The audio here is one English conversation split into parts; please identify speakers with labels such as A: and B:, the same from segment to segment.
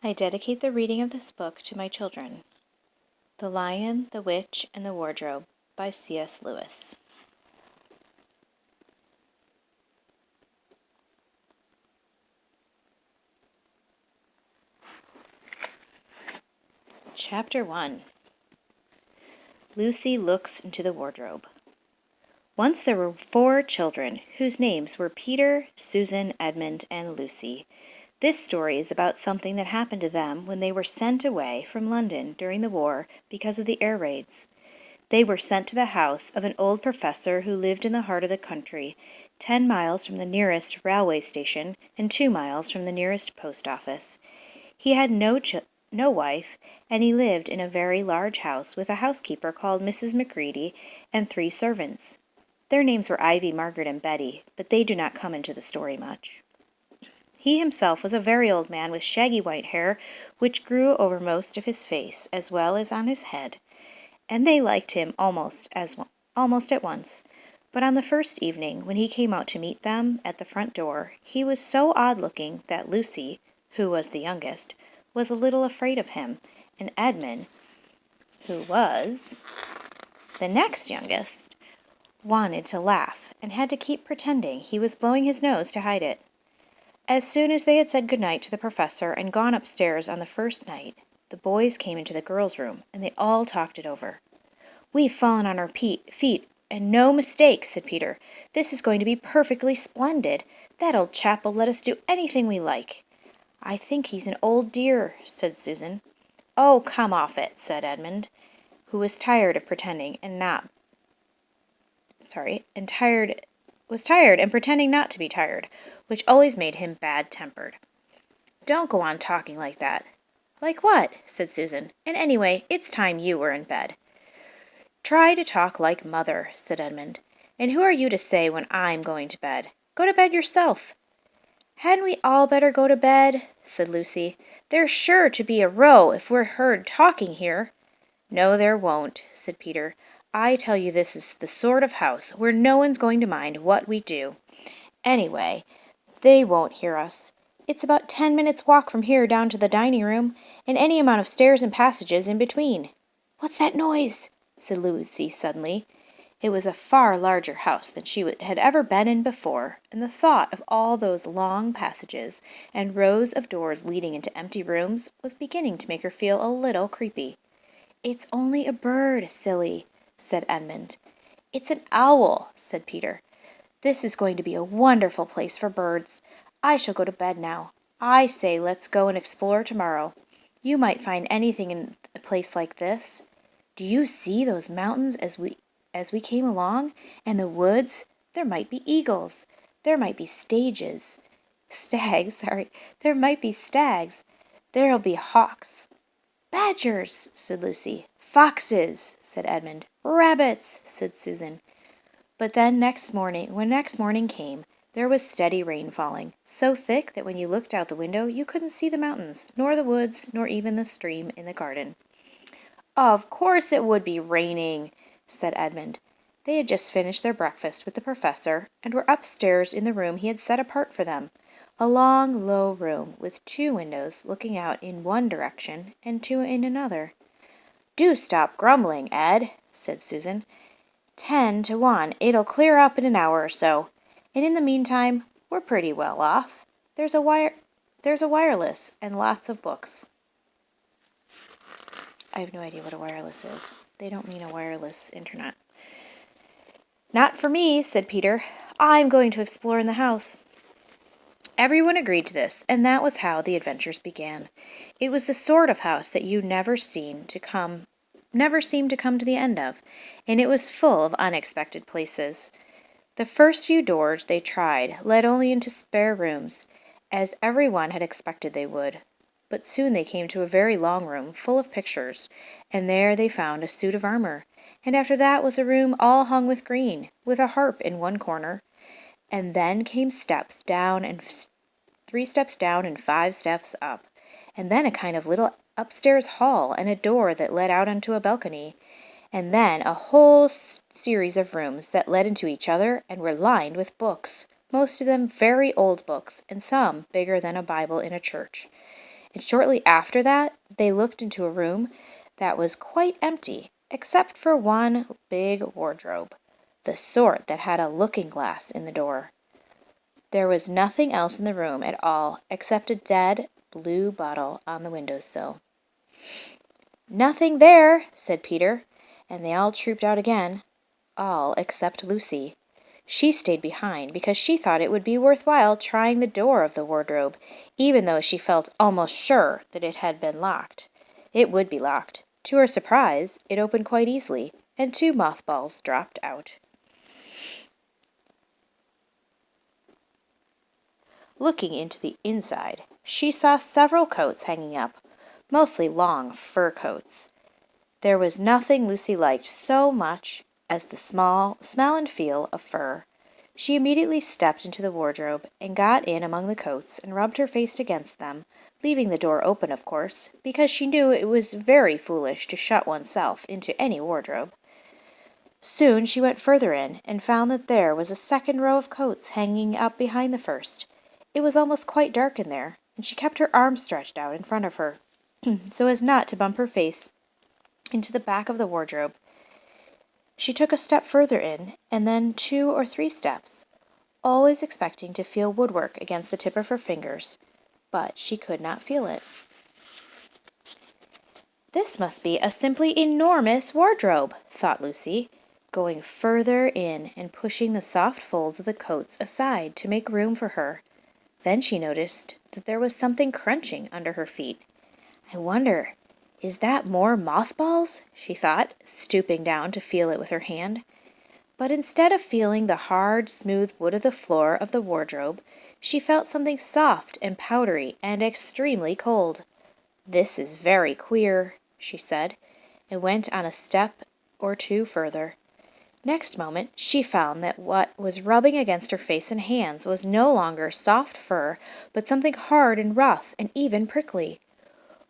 A: I dedicate the reading of this book to my children. The Lion, the Witch, and the Wardrobe by C.S. Lewis. Chapter 1. Lucy looks into the wardrobe. Once there were 4 children whose names were Peter, Susan, Edmund, and Lucy. This story is about something that happened to them when they were sent away from London during the war because of the air raids. They were sent to the house of an old professor who lived in the heart of the country, 10 miles from the nearest railway station and 2 miles from the nearest post office. He had no wife, and he lived in a very large house with a housekeeper called Mrs. Macready and 3 servants. Their names were Ivy, Margaret, and Betty, but they do not come into the story much. He himself was a very old man with shaggy white hair, which grew over most of his face as well as on his head, and they liked him almost at once. But on the first evening, when he came out to meet them at the front door, he was so odd-looking that Lucy, who was the youngest, was a little afraid of him, and Edmund, who was the next youngest, wanted to laugh and had to keep pretending he was blowing his nose to hide it. As soon as they had said good night to the professor and gone upstairs on the first night, the boys came into the girls' room, and they all talked it over. "We've fallen on our feet, and no mistake," said Peter. "This is going to be perfectly splendid. That old chap will let us do anything we like." "I think he's an old dear," said Susan. "Oh, come off it," said Edmund, who was tired of pretending was tired and pretending not to be tired, which always made him bad-tempered. "Don't go on talking like that." "Like what?" said Susan. "And anyway, it's time you were in bed." "Try to talk like Mother," said Edmund. "And who are you to say when I'm going to bed? Go to bed yourself." "Hadn't we all better go to bed?" said Lucy. "There's sure to be a row if we're heard talking here." "No, there won't," said Peter. "I tell you this is the sort of house where no one's going to mind what we do. Anyway, they won't hear us. It's about 10 minutes' walk from here down to the dining room, and any amount of stairs and passages in between." "What's that noise?" said Lucy suddenly. It was a far larger house than she had ever been in before, and the thought of all those long passages and rows of doors leading into empty rooms was beginning to make her feel a little creepy. "It's only a bird, silly," said Edmund. "It's an owl," said Peter. "This is going to be a wonderful place for birds. I shall go to bed now. I say let's go and explore tomorrow. You might find anything in a place like this. Do you see those mountains as we came along? And the woods? There might be eagles. There might be stags. There might be stags. There'll be hawks." "Badgers," said Lucy. "Foxes," said Edmund. "Rabbits," said Susan. But then when next morning came, there was steady rain falling, so thick that when you looked out the window you couldn't see the mountains, nor the woods, nor even the stream in the garden. "Of course it would be raining," said Edmund. They had just finished their breakfast with the professor and were upstairs in the room he had set apart for them, a long, low room with 2 windows looking out in one direction and 2 in another. "Do stop grumbling, Ed," said Susan. 10 to 1, it'll clear up in an hour or so, and in the meantime we're pretty well off. There's a wireless and lots of books." I have no idea what a wireless is. They don't mean a wireless internet. "Not for me," said Peter. "I'm going to explore in the house." Everyone agreed to this, and that was how the adventures began. It was the sort of house that you never seemed to come to the end of, and it was full of unexpected places. The first few doors they tried led only into spare rooms, as every one had expected they would. But soon they came to a very long room full of pictures, and there they found a suit of armor, and after that was a room all hung with green, with a harp in one corner, and then came 3 steps down and 5 steps up, and then a kind of little upstairs hall and a door that led out onto a balcony, and then a whole series of rooms that led into each other and were lined with books, most of them very old books, and some bigger than a Bible in a church. and shortly after that they looked into a room that was quite empty, except for one big wardrobe, the sort that had a looking-glass in the door. There was nothing else in the room at all except a dead blue bottle on the windowsill. "Nothing there," said Peter, and they all trooped out again, all except Lucy. She stayed behind because she thought it would be worthwhile trying the door of the wardrobe, even though she felt almost sure that it had been locked. It would be locked. To her surprise, it opened quite easily, and 2 mothballs dropped out. Looking into the inside, she saw several coats hanging up, mostly long fur coats. There was nothing Lucy liked so much as the smell and feel of fur. She immediately stepped into the wardrobe and got in among the coats and rubbed her face against them, leaving the door open, of course, because she knew it was very foolish to shut oneself into any wardrobe. Soon she went further in and found that there was a second row of coats hanging up behind the first. It was almost quite dark in there, and she kept her arms stretched out in front of her, so as not to bump her face into the back of the wardrobe. She took a step further in, and then 2 or 3 steps, always expecting to feel woodwork against the tip of her fingers, but she could not feel it. "This must be a simply enormous wardrobe," thought Lucy, going further in and pushing the soft folds of the coats aside to make room for her. Then she noticed that there was something crunching under her feet. "I wonder, is that more mothballs?" she thought, stooping down to feel it with her hand. But instead of feeling the hard, smooth wood of the floor of the wardrobe, she felt something soft and powdery and extremely cold. "This is very queer," she said, and went on a step or 2 further. Next moment she found that what was rubbing against her face and hands was no longer soft fur, but something hard and rough and even prickly.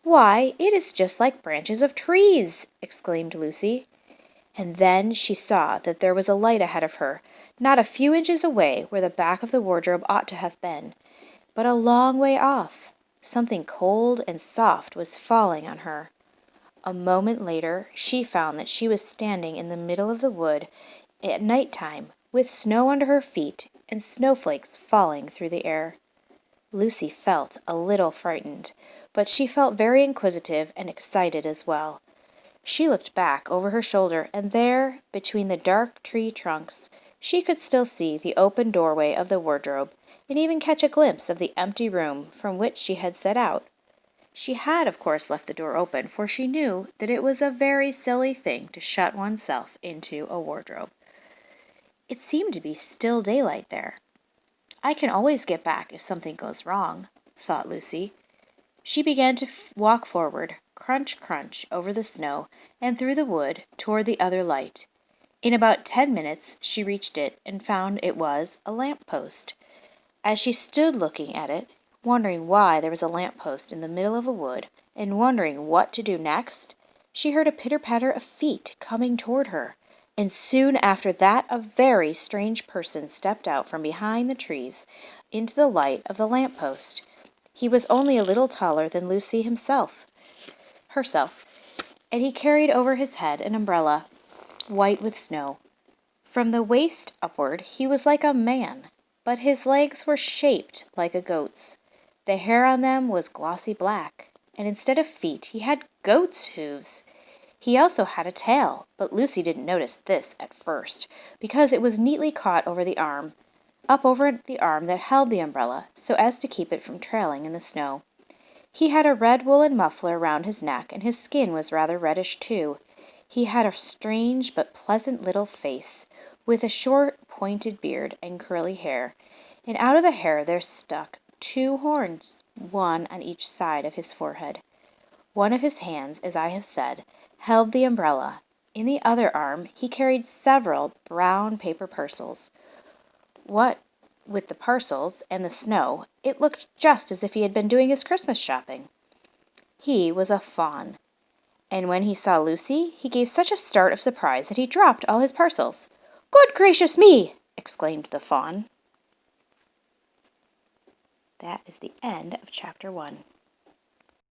A: "Why, it is just like branches of trees!" exclaimed Lucy. And then she saw that there was a light ahead of her, not a few inches away where the back of the wardrobe ought to have been, but a long way off. Something cold and soft was falling on her. A moment later she found that she was standing in the middle of the wood at night time, with snow under her feet and snowflakes falling through the air. Lucy felt a little frightened, but she felt very inquisitive and excited as well. She looked back over her shoulder, and there, between the dark tree trunks, she could still see the open doorway of the wardrobe, and even catch a glimpse of the empty room from which she had set out. She had, of course, left the door open, for she knew that it was a very silly thing to shut oneself into a wardrobe. It seemed to be still daylight there. "I can always get back if something goes wrong," thought Lucy. She began to walk forward, crunch, crunch, over the snow and through the wood toward the other light. In about 10 minutes she reached it and found it was a lamp-post. As she stood looking at it, wondering why there was a lamp-post in the middle of a wood, and wondering what to do next, she heard a pitter-patter of feet coming toward her, and soon after that a very strange person stepped out from behind the trees into the light of the lamp-post. He was only a little taller than Lucy herself, and he carried over his head an umbrella, white with snow. From the waist upward he was like a man, but his legs were shaped like a goat's. The hair on them was glossy black, and instead of feet he had goat's hooves. He also had a tail, but Lucy didn't notice this at first, because it was neatly caught over the arm, up over the arm that held the umbrella, so as to keep it from trailing in the snow. He had a red woolen muffler round his neck, and his skin was rather reddish too. He had a strange but pleasant little face, with a short pointed beard and curly hair, and out of the hair there stuck 2 horns, one on each side of his forehead. One of his hands, as I have said, held the umbrella. In the other arm he carried several brown paper parcels. What with the parcels and the snow, it looked just as if he had been doing his Christmas shopping. He was a fawn, and when he saw Lucy, he gave such a start of surprise that he dropped all his parcels. "Good gracious me!" exclaimed the fawn. That is the end of chapter 1.